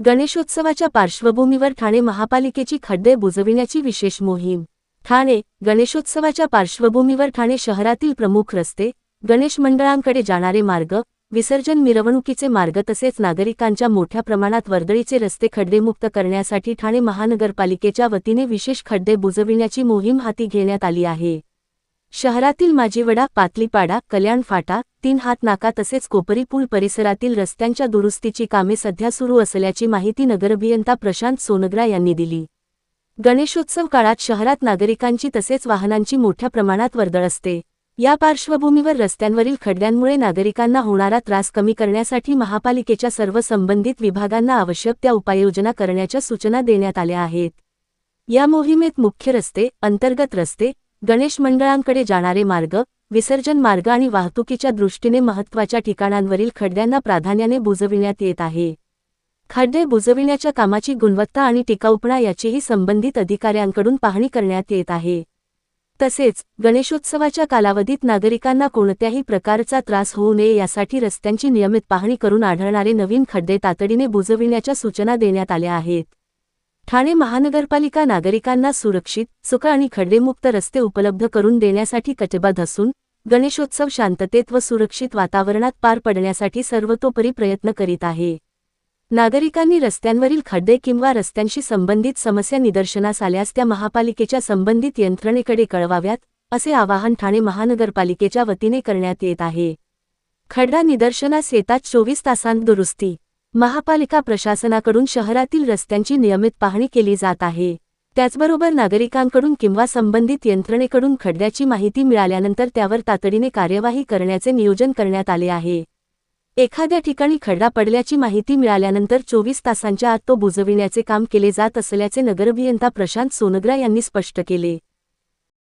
गणेशोत्सवाच्या पार्श्वभूमीवर ठाणे महापालिकेची खड्डे बुजविण्याची विशेष मोहीम। ठाणे गणेशोत्सवाच्या पार्श्वभूमीवर ठाणे शहरातील प्रमुख रस्ते, गणेश मंडळांकडे जाणारे मार्ग, विसर्जन मिरवणुकीचे मार्ग तसेच नागरिकांच्या मोठ्या प्रमाणात वर्दळीचे रस्ते खड्डेमुक्त करण्यासाठी ठाणे महानगरपालिकेच्या वतीने विशेष खड्डे बुजविण्याची मोहीम हाती घेण्यात आली आहे। शहरातील माजीवडा, पातलीपाडा, कल्याण फाटा, 3 हात नाका तसेच कोपरी पूल परिसरातील रस्त्यांच्या दुरुस्तीची कामे सध्या सुरू असल्याची माहिती नगराभियंता प्रशांत सोनग्रा यांनी दिली। गणेशोत्सव काळात शहरात नागरिकांची तसेच वाहनांची मोठ्या प्रमाणात वर्दळ असते। या पार्श्वभूमीवर रस्त्यांवरील खड्ड्यांमुळे नागरिकांना होणारा त्रास कमी करण्यासाठी महापालिकेच्या सर्व संबंधित विभागांना आवश्यक त्या उपाययोजना करण्याच्या सूचना देण्यात आल्या आहेत। या मोहिमेत मुख्य रस्ते, अंतर्गत रस्ते, गणेश मंडळांकडे जाणारे मार्ग, विसर्जन मार्ग आणि वाहतुकीच्या दृष्टीने महत्त्वाच्या ठिकाणांवरील खड्ड्यांना प्राधान्याने बुजविण्यात येत आहे। खड्डे बुजविण्याच्या कामाची गुणवत्ता आणि टिकाऊपणा याचीही संबंधित अधिकाऱ्यांकडून पाहणी करण्यात येत आहे। तसेच गणेशोत्सवाच्या कालावधीत नागरिकांना कोणत्याही प्रकारचा त्रास होऊ नये यासाठी रस्त्यांची नियमित पाहणी करून आढळणारे नवीन खड्डे तातडीने बुजविण्याच्या सूचना देण्यात आल्या आहेत। ठाणे महानगरपालिका नागरिकांना सुरक्षित, सुख आणि खड्डेमुक्त रस्ते उपलब्ध करून देण्यासाठी कटिबद्ध असून गणेशोत्सव शांततेत व सुरक्षित वातावरणात पार पडण्यासाठी सर्वतोपरी प्रयत्न करीत आहे। नागरिकांनी रस्त्यांवरील खड्डे किंवा रस्त्यांशी संबंधित समस्या निदर्शनास आल्यास त्या महापालिकेच्या संबंधित यंत्रणेकडे कळवाव्यात, असे आवाहन ठाणे महानगरपालिकेच्या वतीने करण्यात येत आहे। खड्डा निदर्शनास येताच 24 तासांत दुरुस्ती। महापालिका प्रशासनाकडून शहरातील रस्त्यांची नियमित पाहणी केली जात आहे। त्याचबरोबर नागरिकांकडून किंवा संबंधित यंत्रणेकडून खड्ड्याची माहिती मिळाल्यानंतर त्यावर तातडीने कार्यवाही करण्याचे नियोजन करण्यात आले आहे। एखाद्या ठिकाणी खड्डा पडल्याची माहिती मिळाल्यानंतर 24 तासांच्या आत तो बुजविण्याचे काम केले जात असल्याचे नगराभियंता प्रशांत सोनग्रा यांनी स्पष्ट केले।